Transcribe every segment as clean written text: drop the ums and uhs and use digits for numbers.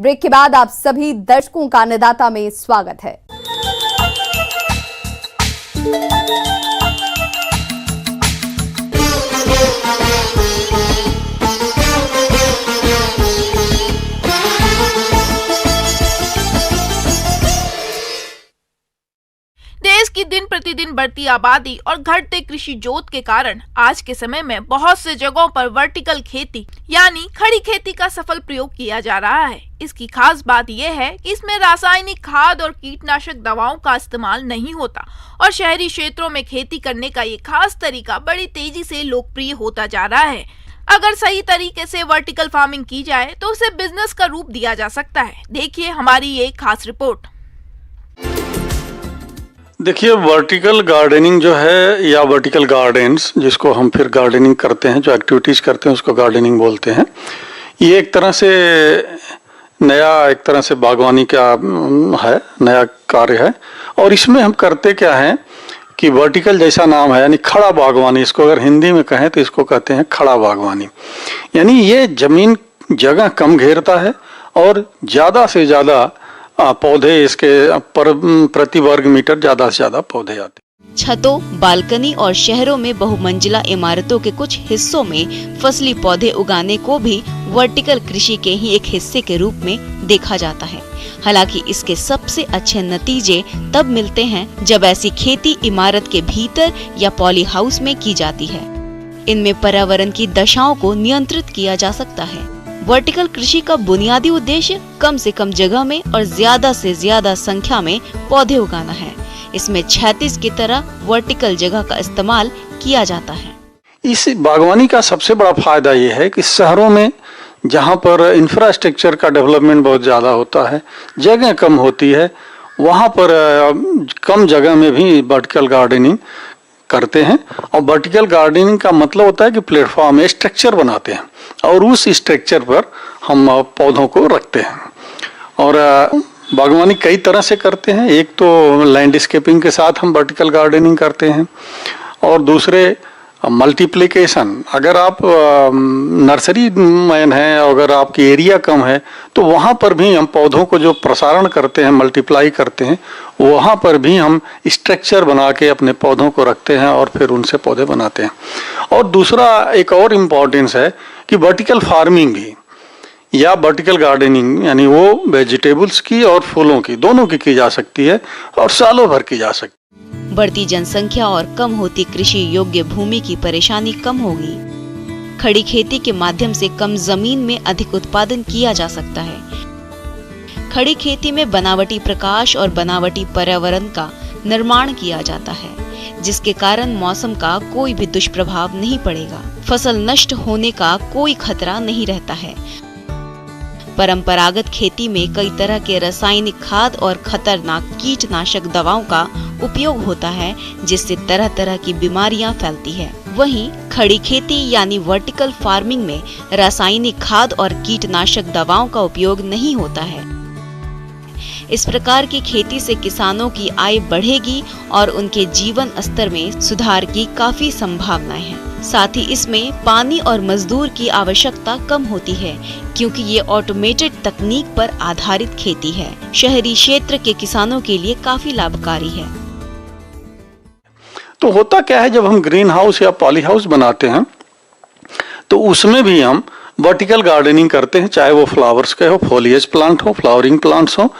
Break के बाद आप सभी दर्शकों का अन्नदाता में स्वागत है। देश की दिन प्रतिदिन बढ़ती आबादी और घटते कृषि जोत के कारण आज के समय में बहुत से जगहों पर वर्टिकल खेती यानी खड़ी खेती का सफल प्रयोग किया जा रहा है। इसकी खास बात यह है कि इसमें रासायनिक खाद और कीटनाशक दवाओं का इस्तेमाल नहीं होता और शहरी क्षेत्रों में खेती करने का ये खास तरीका बड़ी तेजी से लोकप्रिय होता जा रहा है। अगर सही तरीके से वर्टिकल फार्मिंग की जाए तो उसे बिजनेस का रूप दिया जा सकता है। देखिए हमारी ये खास रिपोर्ट। देखिए, वर्टिकल गार्डनिंग जो है या वर्टिकल गार्डन्स जिसको हम फिर गार्डनिंग करते हैं, जो एक्टिविटीज़ करते हैं उसको गार्डनिंग बोलते हैं। ये एक तरह से नया, एक तरह से बागवानी का है, नया कार्य है। और इसमें हम करते क्या हैं कि वर्टिकल जैसा नाम है यानी खड़ा बागवानी, इसको अगर हिंदी में कहें तो इसको कहते हैं खड़ा बागवानी। यानी ये जमीन जगह कम घेरता है और ज़्यादा से ज़्यादा पौधे इसके प्रति वर्ग मीटर ज़्यादा से ज़्यादा पौधे आते हैं। छतों, बालकनी और शहरों में बहुमंजिला इमारतों के कुछ हिस्सों में फसली पौधे उगाने को भी वर्टिकल कृषि के ही एक हिस्से के रूप में देखा जाता है। हालांकि इसके सबसे अच्छे नतीजे तब मिलते हैं जब ऐसी खेती इमारत के भीतर या पॉली हाउस में की जाती है। इनमें पर्यावरण की दशाओं को नियंत्रित किया जा सकता है। वर्टिकल कृषि का बुनियादी उद्देश्य कम से कम जगह में और ज्यादा से ज्यादा संख्या में पौधे उगाना है। इसमें 36 की तरह वर्टिकल जगह का इस्तेमाल किया जाता है। इस बागवानी का सबसे बड़ा फायदा ये है कि शहरों में जहाँ पर इंफ्रास्ट्रक्चर का डेवलपमेंट बहुत ज़्यादा होता है, जगह कम होती है, वहाँ पर कम जगह में भी वर्टिकल गार्डनिंग करते हैं। और वर्टिकल गार्डनिंग का मतलब होता है कि प्लेटफॉर्म में स्ट्रक्चर बनाते हैं और उस स्ट्रक्चर पर हम पौधों को रखते हैं। और बागवानी कई तरह से करते हैं। एक तो लैंडस्केपिंग के साथ हम वर्टिकल गार्डनिंग करते हैं और दूसरे मल्टीप्लिकेशन। अगर आप नर्सरी मैन हैं, अगर आपकी एरिया कम है तो वहाँ पर भी हम पौधों को जो प्रसारण करते हैं, मल्टीप्लाई करते हैं, वहाँ पर भी हम स्ट्रक्चर बना के अपने पौधों को रखते हैं और फिर उनसे पौधे बनाते हैं। और दूसरा एक और इम्पोर्टेंस है कि वर्टिकल फार्मिंग भी या वर्टिकल गार्डनिंग यानी वो वेजिटेबल्स की और फूलों की, दोनों की जा सकती है और सालों भर की जा सकती है। बढ़ती जनसंख्या और कम होती कृषि योग्य भूमि की परेशानी कम होगी। खड़ी खेती के माध्यम से कम जमीन में अधिक उत्पादन किया जा सकता है। खड़ी खेती में बनावटी प्रकाश और बनावटी पर्यावरण का निर्माण किया जाता है, जिसके कारण मौसम का कोई भी दुष्प्रभाव नहीं पड़ेगा। फसल नष्ट होने का कोई खतरा नहीं रहता है। परंपरागत खेती में कई तरह के रासायनिक खाद और खतरनाक कीटनाशक दवाओं का उपयोग होता है, जिससे तरह तरह की बीमारियां फैलती है। वहीं खड़ी खेती यानी वर्टिकल फार्मिंग में रासायनिक खाद और कीटनाशक दवाओं का उपयोग नहीं होता है। इस प्रकार की खेती से किसानों की आय बढ़ेगी और उनके जीवन स्तर में सुधार की काफी संभावनाएं हैं। साथ ही इसमें पानी और मजदूर की आवश्यकता कम होती है, क्योंकि ये ऑटोमेटेड तकनीक पर आधारित खेती है। शहरी क्षेत्र के किसानों के लिए काफी लाभकारी है। तो होता क्या है, जब हम ग्रीन हाउस या पॉली हाउस बनाते हैं तो उसमें भी हम वर्टिकल गार्डनिंग करते हैं, चाहे वो फ्लावर्स के हो, फोलिएज प्लांट हो, फ्लावरिंग प्लांट्स हो।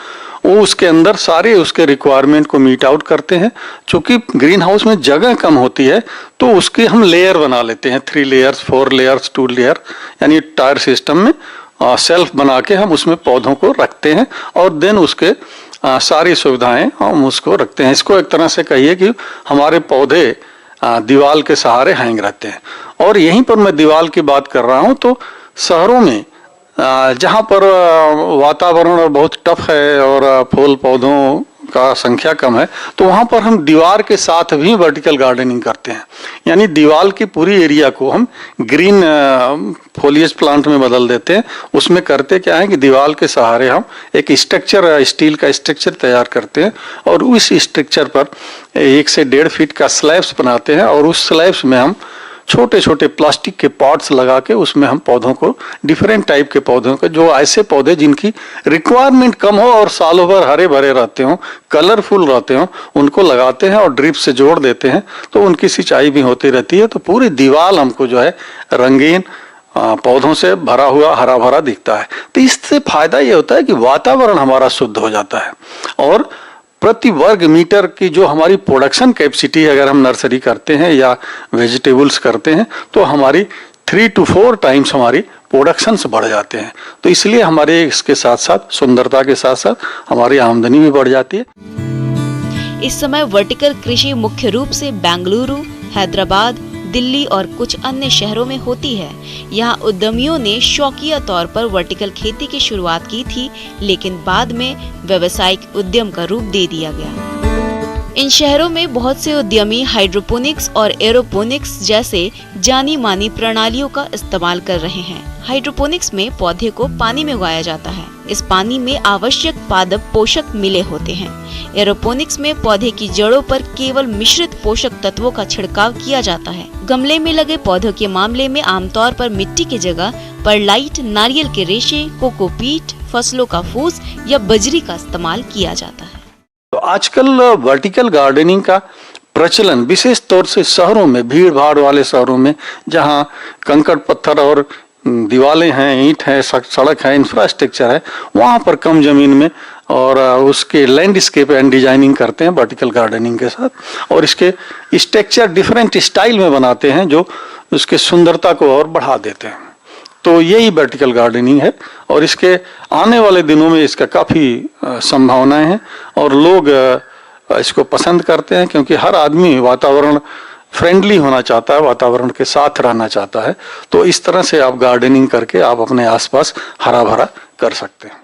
वो उसके अंदर सारे उसके रिक्वायरमेंट को मीट आउट करते हैं। चूँकि ग्रीन हाउस में जगह कम होती है तो उसके हम लेयर बना लेते हैं, 3 लेयर्स, 4 लेयर्स, 2 लेयर, यानी टायर सिस्टम में सेल्फ बना के हम उसमें पौधों को रखते हैं और देन उसके सारी सुविधाएं हम उसको रखते हैं। इसको एक तरह से कहिए कि हमारे पौधे दीवार के सहारे हैंग रहते हैं। और यहीं पर मैं दीवार की बात कर रहा हूँ, तो शहरों में जहाँ पर वातावरण बहुत टफ है और फूल पौधों का संख्या कम है, तो वहाँ पर हम दीवार के साथ भी वर्टिकल गार्डनिंग करते हैं। यानी दीवार की पूरी एरिया को हम ग्रीन फोलिएज प्लांट में बदल देते हैं। उसमें करते क्या है कि दीवार के सहारे हम एक स्ट्रक्चर, स्टील का स्ट्रक्चर तैयार करते हैं और उस स्ट्रक्चर पर 1 से 1.5 फीट का स्लैब्स बनाते हैं और उस स्लैब्स में हम छोटे छोटे प्लास्टिक के पॉट्स लगा के उसमें हम पौधों को, डिफरेंट टाइप के पौधों को, जो ऐसे पौधे जिनकी रिक्वायरमेंट कम हो और सालों भर हरे भरे रहते हो, कलरफुल रहते हो, उनको लगाते हैं और ड्रिप से जोड़ देते हैं, तो उनकी सिंचाई भी होती रहती है। तो पूरी दीवार हमको जो है रंगीन पौधों से भरा हुआ हरा भरा दिखता है। तो इससे फायदा ये होता है कि वातावरण हमारा शुद्ध हो जाता है और प्रति वर्ग मीटर की जो हमारी प्रोडक्शन कैपेसिटी है, अगर हम नर्सरी करते हैं या वेजिटेबल्स करते हैं, तो हमारी 3 to 4 टाइम्स हमारी प्रोडक्शंस बढ़ जाते हैं। तो इसलिए हमारे इसके साथ साथ सुंदरता के साथ साथ हमारी आमदनी भी बढ़ जाती है। इस समय वर्टिकल कृषि मुख्य रूप से बेंगलुरु, हैदराबाद, दिल्ली और कुछ अन्य शहरों में होती है। यहाँ उद्यमियों ने शौकिया तौर पर वर्टिकल खेती की शुरुआत की थी, लेकिन बाद में व्यावसायिक उद्यम का रूप दे दिया गया। इन शहरों में बहुत से उद्यमी हाइड्रोपोनिक्स और एरोपोनिक्स जैसे जानी मानी प्रणालियों का इस्तेमाल कर रहे हैं। हाइड्रोपोनिक्स में पौधे को पानी में उगाया जाता है। इस पानी में आवश्यक पादप पोषक मिले होते हैं। एरोपोनिक्स में पौधे की जड़ों पर केवल मिश्रित पोषक तत्वों का छिड़काव किया जाता है। गमले में लगे पौधों के मामले में आमतौर पर मिट्टी की जगह परलाइट, नारियल के रेशे, कोकोपीट, फसलों का फूस या बजरी का इस्तेमाल किया जाता है। तो आजकल वर्टिकल गार्डनिंग का प्रचलन विशेष तौर से शहरों में, भीड़ भाड़ वाले शहरों में, जहां कंकड़ पत्थर और दीवारें हैं, ईंट है, सड़क है, इंफ्रास्ट्रक्चर है, वहां पर कम जमीन में और उसके लैंडस्केप एंड डिजाइनिंग करते हैं वर्टिकल गार्डनिंग के साथ, और इसके स्ट्रक्चर डिफरेंट स्टाइल में बनाते हैं जो उसके सुंदरता को और बढ़ा देते हैं। तो यही वर्टिकल गार्डनिंग है और इसके आने वाले दिनों में इसका काफ़ी संभावनाएं हैं और लोग इसको पसंद करते हैं, क्योंकि हर आदमी वातावरण फ्रेंडली होना चाहता है, वातावरण के साथ रहना चाहता है। तो इस तरह से आप गार्डनिंग करके आप अपने आसपास हरा भरा कर सकते हैं।